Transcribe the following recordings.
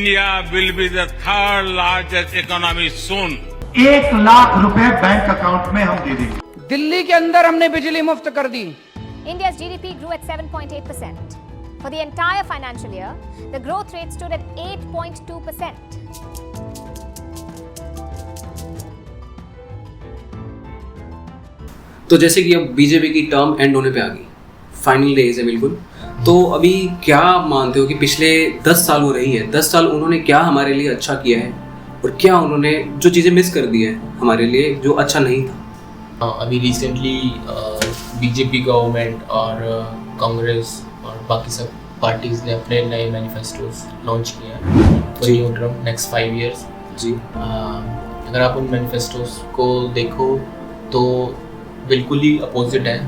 India will be the third largest economy soon. 1,00,000 रुपए bank account में हम दे देंगे। दिल्ली के अंदर हमने बिजली मुफ्त कर दी। India's GDP grew at 7.8%. For the entire financial year, the growth rate stood at 8.2%. तो जैसे कि अब बीजेपी की टर्म एंड होने पे आ गई, फाइनल डेज है बिल्कुल, तो अभी क्या मानते हो कि पिछले 10 साल हो रही है, 10 साल उन्होंने क्या हमारे लिए अच्छा किया है और क्या उन्होंने जो चीज़ें मिस कर दी है हमारे लिए जो अच्छा नहीं था? अभी रिसेंटली बीजेपी गवर्नमेंट और कांग्रेस और बाकी सब पार्टीज ने अपने नए मैनिफेस्टोज लॉन्च किए हैं for new term next 5 years जी। अगर आप उन मैनिफेस्टोज को देखो तो बिल्कुल ही अपोजिट है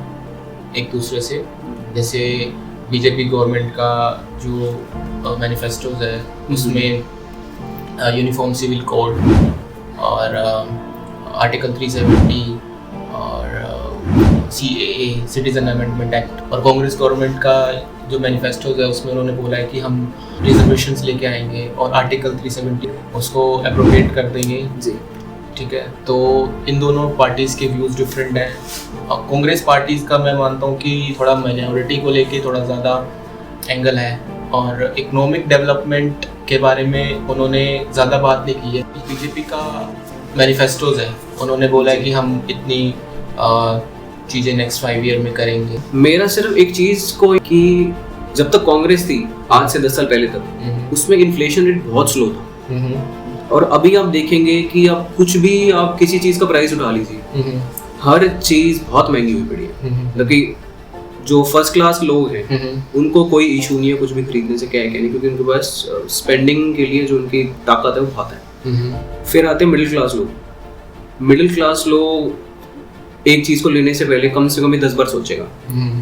एक दूसरे से। जैसे बीजेपी गवर्नमेंट का जो मैनिफेस्टोज है उसमें यूनिफॉर्म सिविल कोड और आर्टिकल 370 और CAA सिटीजन अमेंडमेंट एक्ट, और कांग्रेस गवर्नमेंट का जो मैनिफेस्टोज है उसमें उन्होंने बोला है कि हम रिजर्वेशंस लेके आएंगे और आर्टिकल 370 उसको एप्रोप्रिएट कर देंगे जी। ठीक है, तो इन दोनों पार्टीज़ के व्यूज़ डिफरेंट हैं। कांग्रेस पार्टीज़ का मैं मानता हूँ कि थोड़ा माइनॉरिटी को लेके थोड़ा ज़्यादा एंगल है और इकोनॉमिक डेवलपमेंट के बारे में उन्होंने ज़्यादा बात नहीं की है। बीजेपी का मैनिफेस्टोज है, उन्होंने बोला है कि हम इतनी चीज़ें नेक्स्ट 5 year में करेंगे। मेरा सिर्फ एक चीज़ को कि जब तक कांग्रेस थी आज से 10 साल पहले तक उसमें इन्फ्लेशन रेट बहुत स्लो था और अभी आप देखेंगे कि आप कुछ भी आप किसी चीज़ का प्राइस उठा लीजिए, हर चीज़ बहुत महंगी हुई पड़ी है। मतलब कि जो फर्स्ट क्लास लोग हैं उनको कोई इशू नहीं है कुछ भी खरीदने से, क्या है क्या नहीं, क्योंकि उनके पास स्पेंडिंग के लिए जो उनकी ताकत है वो बहुत है। फिर आते हैं मिडिल क्लास लोग। मिडिल क्लास लोग एक चीज़ को लेने से पहले कम से कम 10 बार सोचेगा।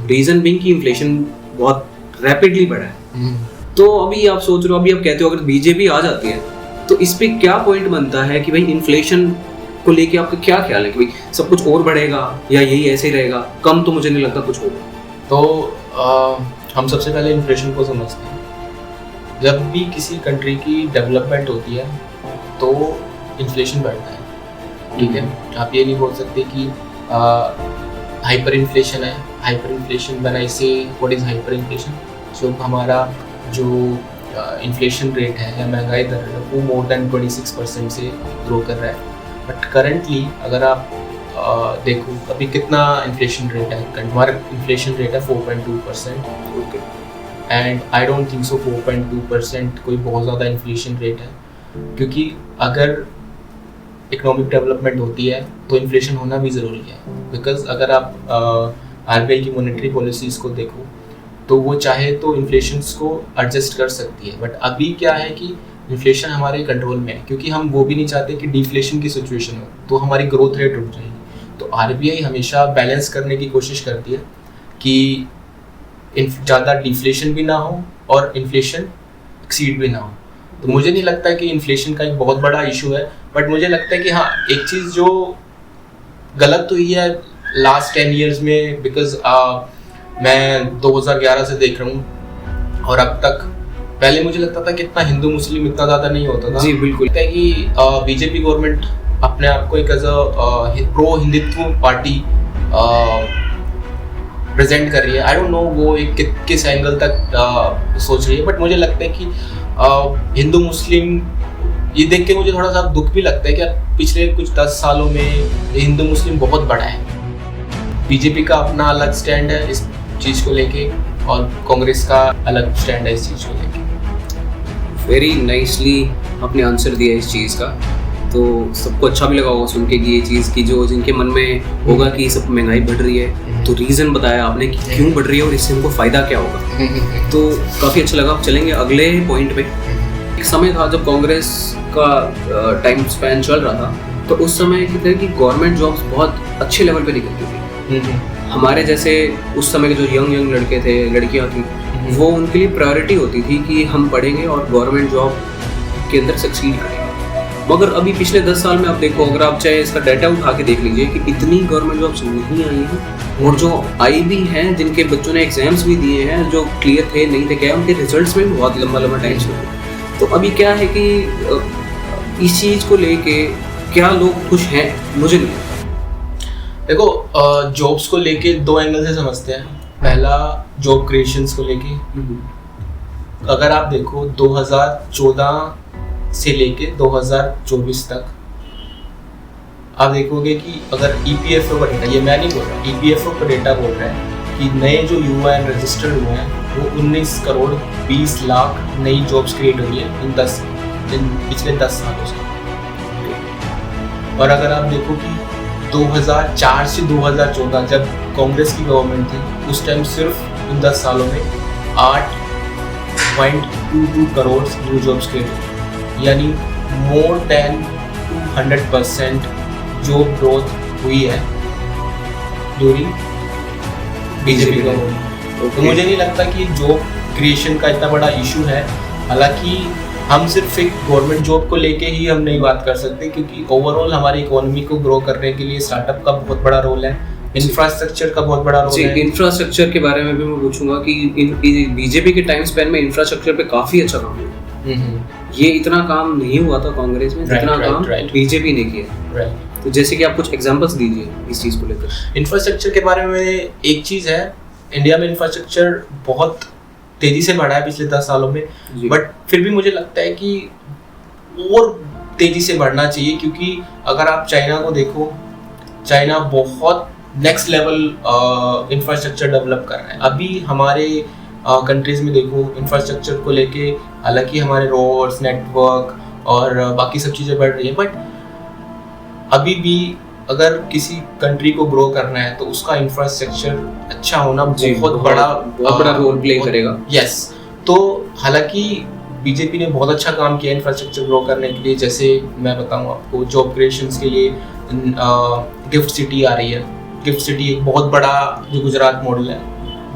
रीज़न बीइंग कि इन्फ्लेशन बहुत रैपिडली बढ़ा है। तो अभी आप सोच रहे हो, अभी आप कहते हो अगर बीजेपी आ जाती है तो इस पे क्या पॉइंट बनता है कि भाई इन्फ्लेशन को लेके आपका क्या ख्याल है कि भाई सब कुछ और बढ़ेगा या यही ऐसे ही रहेगा? कम तो मुझे नहीं लगता कुछ होगा। तो हम सबसे पहले इन्फ्लेशन को समझते हैं। जब भी किसी कंट्री की डेवलपमेंट होती है तो इन्फ्लेशन बढ़ता है। ठीक है, आप ये नहीं बोल सकते कि हाइपर इन्फ्लेशन है। हाइपर इन्फ्लेशन बनाई से व्हाट इज़ हाइपर इन्फ्लेशन? जो हमारा जो इन्फ्लेशन रेट है या महंगाई दर है वो मोर देन 26% से ग्रो कर रहा है। बट करंटली अगर आप देखो अभी कितना इन्फ्लेशन रेट है, हमारा इन्फ्लेशन रेट है 4.2%। Okay, and I don't think so 4.2% कोई बहुत ज़्यादा इन्फ्लेशन रेट है, क्योंकि अगर इकोनॉमिक डेवलपमेंट होती है तो इन्फ्लेशन होना भी ज़रूरी है। बिकॉज अगर आप RBI की मॉनेटरी पॉलिसीज़ को देखो तो वो चाहे तो इन्फ्लेशंस को एडजस्ट कर सकती है। बट अभी क्या है कि इन्फ्लेशन हमारे कंट्रोल में है, क्योंकि हम वो भी नहीं चाहते कि डिफ्लेशन की सिचुएशन हो तो हमारी ग्रोथ रेट रुक जाएगी। तो RBI हमेशा बैलेंस करने की कोशिश करती है कि ज़्यादा डिफ्लेशन भी ना हो और इन्फ्लेशन एक्सीड भी ना हो। तो मुझे नहीं लगता कि इन्फ्लेशन का एक बहुत बड़ा इशू है। बट मुझे लगता है कि हाँ, एक चीज़ जो गलत हुई है लास्ट 10 years में, बिकॉज मैं 2011 से देख रहा हूँ और अब तक, पहले मुझे लगता था कि इतना हिंदू मुस्लिम इतना ज़्यादा नहीं होता था। जी बिल्कुल। है कि बीजेपी गवर्नमेंट अपने आप को एक as a pro Hindutva party present कर रही है। आई डोंट नो वो एक किस एंगल तक सोच रही है, बट मुझे लगता है कि हिंदू मुस्लिम ये देख के मुझे थोड़ा सा दुख भी लगता है कि पिछले कुछ 10 सालों में हिंदू मुस्लिम बहुत बड़ा है। बीजेपी का अपना अलग स्टैंड है इस चीज़ को लेके और कांग्रेस का अलग स्टैंड है इस चीज़ को लेके। वेरी नाइसली आपने आंसर दिया इस चीज़ का, तो सबको अच्छा भी लगा होगा सुन के कि ये चीज़ की जो जिनके मन में होगा कि सब महंगाई बढ़ रही है तो रीज़न बताया आपने कि क्यों बढ़ रही है और इससे हमको फ़ायदा क्या होगा। तो काफ़ी अच्छा लगा। चलेंगे अगले पॉइंट पे। एक समय था जब कांग्रेस का टाइम स्पैन चल रहा था तो उस समय की तरह की गवर्नमेंट जॉब्स बहुत अच्छे लेवल पे निकलती थी। हमारे जैसे उस समय के जो यंग लड़के थे, लड़कियां थी, वो उनके लिए प्रायोरिटी होती थी कि हम पढ़ेंगे और गवर्नमेंट जॉब के अंदर सक्सीड करेंगे। मगर अभी पिछले 10 साल में आप देखो, अगर आप चाहे इसका डाटा उठा के देख लीजिए कि इतनी गवर्नमेंट जॉब्स नहीं आई हैं और जो आई भी हैं, जिनके बच्चों ने एग्जाम्स भी दिए हैं, जो क्लियर थे नहीं थे क्या, उनके रिजल्ट्स में बहुत लंबा टाइम से तो अभी क्या है कि इस चीज को लेके क्या लोग खुश हैं, मुझे नहीं। देखो जॉब्स को लेके दो एंगल से समझते हैं। पहला जॉब क्रिएशंस को लेके, अगर आप देखो 2014 से लेके 2024 तक आप देखोगे कि अगर ईपीएफओ का डेटा, ये मैं नहीं बोल रहा, ईपीएफओ का डेटा बोल रहा है कि नए जो यूएन रजिस्टर्ड हुए हैं वो 19 करोड़ 20 लाख नई जॉब्स क्रिएट हुई है इन पिछले 10 सालों से। और अगर आप देखो कि 2004 से 2014 जब कांग्रेस की गवर्नमेंट थी, उस टाइम सिर्फ इन 10 सालों में 8.22 करोड़ न्यू जॉब्स क्रिएट हुई, यानी मोर देन 200% जॉब ग्रोथ हुई है ड्यूरिंग बीजेपी गवर्नमेंट। तो मुझे नहीं लगता कि जॉब क्रिएशन का इतना बड़ा इशू है। हालांकि हम सिर्फ एक गवर्नमेंट जॉब को लेके ही हम नहीं बात कर सकते, क्योंकि ओवरऑल हमारी इकोनॉमी को ग्रो करने के लिए स्टार्टअप का बहुत बड़ा रोल है, इंफ्रास्ट्रक्चर का बहुत बड़ा रोल है। इंफ्रास्ट्रक्चर के बारे में भी मैं पूछूंगा कि बीजेपी के टाइम स्पेन में इंफ्रास्ट्रक्चर पे काफी अच्छा काम हुआ। ये इतना काम नहीं हुआ था कांग्रेस में जितना काम बीजेपी ने किया। तो जैसे कि आप कुछ एग्जांपल्स दीजिए इस चीज को लेकर। इंफ्रास्ट्रक्चर के बारे में एक चीज है, इंडिया में इंफ्रास्ट्रक्चर बहुत तेजी से बढ़ा है पिछले 10 सालों में, बट फिर भी मुझे लगता है कि और तेजी से बढ़ना चाहिए, क्योंकि अगर आप चाइना को देखो, चाइना बहुत नेक्स्ट लेवल इंफ्रास्ट्रक्चर डेवलप कर रहा है। अभी हमारे कंट्रीज में देखो इंफ्रास्ट्रक्चर को लेके, हालांकि हमारे रोड्स, नेटवर्क और बाकी सब चीज़ें बढ़ रही है, बट अभी भी अगर किसी कंट्री को ग्रो करना है तो उसका इंफ्रास्ट्रक्चर अच्छा होना बहुत बड़ा रोल प्ले करेगा। यस, तो हालांकि बीजेपी ने बहुत अच्छा काम किया इंफ्रास्ट्रक्चर ग्रो करने के लिए। जैसे मैं बताऊं आपको, जॉब क्रिएशंस के लिए गिफ्ट सिटी आ रही है। गिफ्ट सिटी एक बहुत बड़ा जो गुजरात मॉडल है,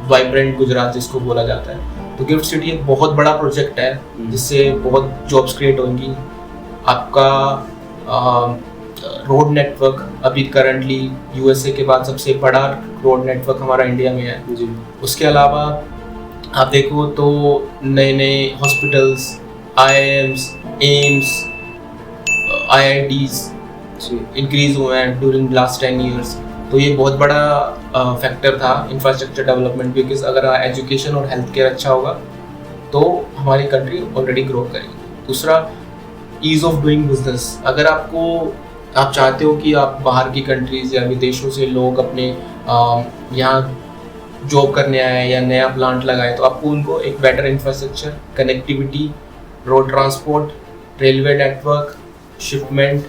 वाइब्रेंट गुजरात जिसको बोला जाता है, तो गिफ्ट सिटी एक बहुत बड़ा प्रोजेक्ट है जिससे बहुत जॉब्स क्रिएट होंगी। आपका रोड नेटवर्क अभी करंटली यूएसए के बाद सबसे बड़ा रोड नेटवर्क हमारा इंडिया में है जी। उसके अलावा आप देखो तो नए नए hospitals, IIMs, AIIMS, IITs increase हुए हैं ड्यूरिंग लास्ट 10 ईयर्स। तो ये बहुत बड़ा फैक्टर था इंफ्रास्ट्रक्चर डेवलपमेंट, बिकॉज अगर एजुकेशन और हेल्थ केयर अच्छा होगा तो हमारी कंट्री ऑलरेडी ग्रो करेगी। दूसरा, ईज ऑफ डूइंग बिजनेस। अगर आप चाहते हो कि आप बाहर की कंट्रीज या विदेशों से लोग अपने यहाँ जॉब करने आए या नया प्लांट लगाए, तो आपको उनको एक better infrastructure, connectivity, road transport, railway network, shipment,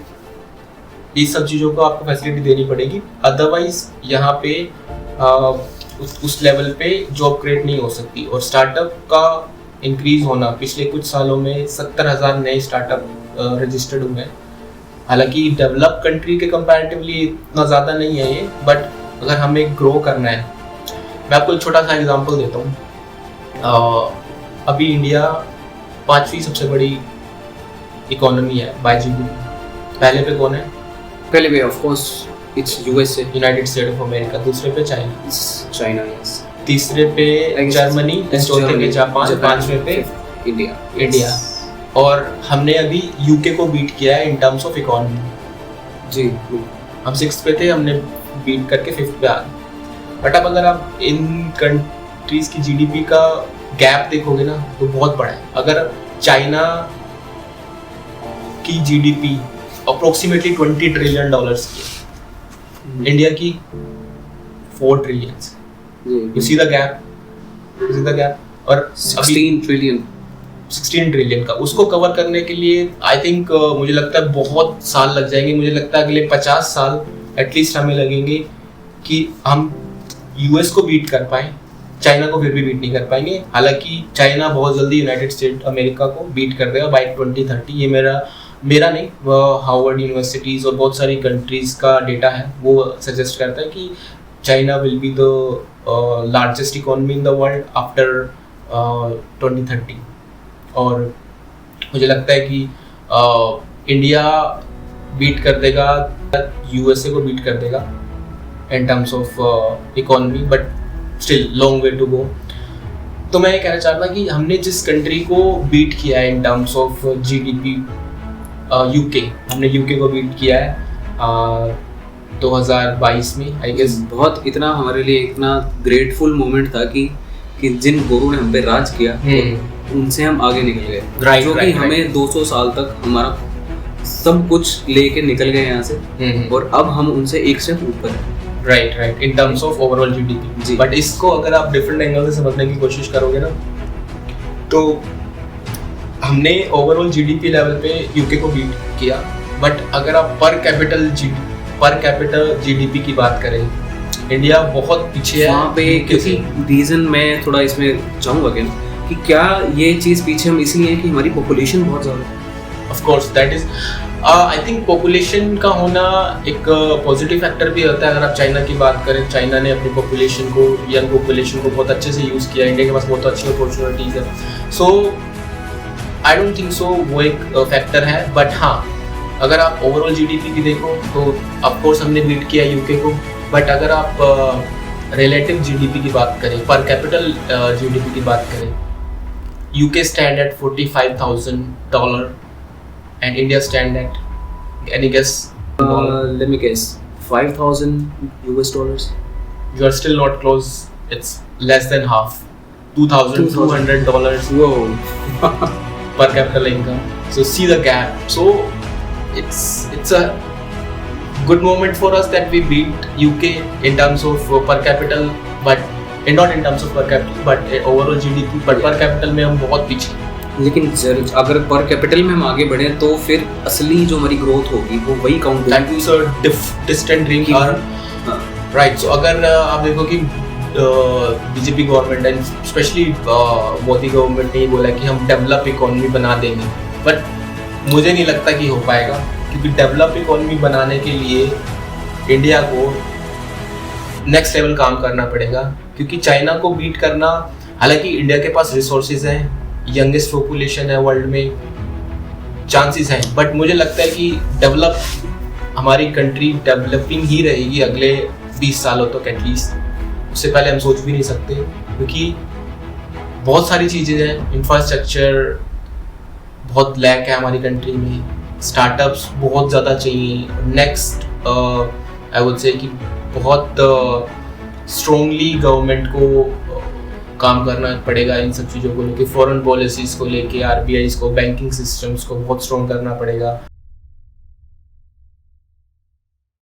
ये सब चीज़ों को आपको फैसिलिटी देनी पड़ेगी। अदरवाइज यहाँ पे उस लेवल पे जॉब क्रिएट नहीं हो सकती। और स्टार्टअप का इंक्रीज होना, पिछले कुछ सालों में 70,000 नए स्टार्टअप रजिस्टर्ड हुए हैं। हालांकि डेवलप कंट्री के कंपैरेटिवली इतना ज़्यादा नहीं है ये, बट अगर हमें ग्रो करना है, मैं आपको एक छोटा सा एग्जांपल देता हूँ। अभी इंडिया 5वीं सबसे बड़ी इकोनॉमी है बाय जीडीपी। पहले पे कौन है? पहले पे of course it's USA, United state of America. दूसरे पे चाइना, यस। तीसरे पे जर्मनी, चौथे पे जापान, पांचवें पे इंडिया। और हमने अभी यूके को बीट किया है इन टर्म्स ऑफ इकोनॉमी जी। हम 6th पे थे, हमने बीट करके 5th पे आ गए। बट अब अगर आप इन कंट्रीज की जीडीपी का गैप देखोगे ना तो बहुत बड़ा है। अगर चाइना की जीडीपी अप्रोक्सीमेटली $20 ट्रिलियन की है, इंडिया की 4 trillion. You see the gap. और 16 ट्रिलियन का उसको कवर करने के लिए आई थिंक मुझे लगता है बहुत साल लग जाएंगे। मुझे लगता है अगले 50 साल एटलीस्ट हमें लगेंगे कि हम यूएस को बीट कर पाएं। चाइना को फिर भी बीट नहीं कर पाएंगे। हालांकि चाइना बहुत जल्दी यूनाइटेड स्टेट अमेरिका को बीट कर देगा बाय 2030। ये मेरा नहीं, हार्वर्ड यूनिवर्सिटीज़ और बहुत सारी कंट्रीज़ का डेटा है, वो सजेस्ट करता है कि China will be the largest economy in the world after 2030। और मुझे लगता है कि इंडिया बीट कर देगा, यूएसए को बीट कर देगा in terms of economy, but still long way to go. तो मैं ये कहना चाहता कि हमने जिस कंट्री को बीट किया है इन टर्म्स ऑफ जीडीपी, यूके, हमने यूके को बीट किया है 2022 में आई गेस। बहुत इतना हमारे लिए इतना ग्रेटफुल मोमेंट था कि जिन गोरों ने हम पे राज किया उनसे हम आगे निकल गए, Right, जो कि right, हमें 200 साल तक हमारा सब कुछ लेके निकल गए यहाँ से, और अब हम उनसे एक स्टेप ऊपर हैं। Right in terms of overall GDP. But इसको अगर आप डिफरेंट एंगल से समझने की कोशिश करोगे ना, तो हमने ओवरऑल जीडीपी लेवल पे यूके को बीट किया, बट अगर आप पर कैपिटल जीडीपी की बात करें, इंडिया बहुत पीछे है वहाँ पे। क्योंकि रीजन मैं थोड़ा इसमें चाहूँगा कि क्या ये चीज़ पीछे हम इसलिए है कि हमारी पॉपुलेशन बहुत ज़्यादा है। Of course that is, I think population का होना एक पॉजिटिव फैक्टर भी होता है। अगर आप चाइना की बात करें, चाइना ने अपनी पॉपुलेशन को, यंग पॉपुलेशन को बहुत अच्छे से यूज़ किया, इंडिया के पास बहुत अच्छी अपॉर्चुनिटीज़ है। सो आई डोंट थिंक सो वो एक फैक्टर है। बट हाँ, अगर आप ओवरऑल जीडीपी भी देखो तो ऑफ कोर्स हमने बीट किया यूके को। बट अगर आप रिलेटिव जीडीपी की बात करें, पर कैपिटल जीडीपी की बात करें, UK stand at $45,000 and India stand at, any guess? Let me guess, $5,000. You are still not close. It's less than half. $2,200 Whoa. per capita income. So see the gap. So it's a good moment for us that we beat UK in terms of per capita, but not in terms of per capita, but overall GDP. But per capita में हम बहुत पीछे हैं। लेकिन अगर पर capital में हम आगे बढ़े तो फिर असली जो हमारी ग्रोथ होगी वो वही काउंट होगी। Distant dream right. सो अगर आप देखो कि BJP government and specially Modi government ने ये बोला कि हम डेवलप इकोनॉमी बना देंगे, बट मुझे नहीं लगता कि हो पाएगा, क्योंकि डेवलप इकोनॉमी बनाने के लिए इंडिया को नेक्स्ट लेवल काम करना पड़ेगा। क्योंकि चाइना को बीट करना, हालांकि इंडिया के पास रिसोर्सेज हैं, यंगेस्ट पॉपुलेशन है वर्ल्ड में, चांसेस हैं, बट मुझे लगता है कि हमारी कंट्री डेवलपिंग ही रहेगी अगले 20 सालों तक एटलीस्ट। उससे पहले हम सोच भी नहीं सकते, क्योंकि बहुत सारी चीज़ें हैं। इंफ्रास्ट्रक्चर बहुत लैक है हमारी कंट्री में, स्टार्टअप्स बहुत ज़्यादा चाहिए। नेक्स्ट आई वुड से कि बहुत स्ट्रॉन्गली गवर्नमेंट को काम करना पड़ेगा इन सब चीज़ों को लेके, फॉरेन पॉलिसीज़ को लेके, आरबीआई को, बैंकिंग सिस्टम्स को बहुत स्ट्रॉन्ग करना पड़ेगा।